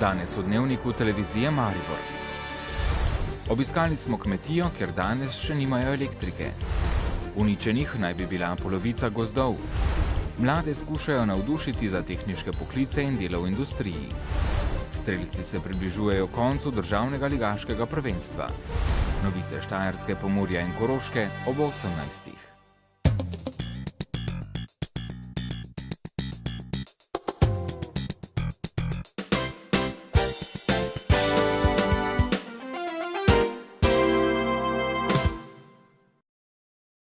Danes v Dnevniku televizije Maribor. Obiskali smo kmetijo, ker danes še nimajo elektrike. Uničenih naj bi bila polovica gozdov. Mlade skušajo navdušiti za tehniške poklice in delo v industriji. Strelci se približujejo koncu državnega ligaškega prvenstva. Novice Štajerske, Pomurja in Koroške ob 18.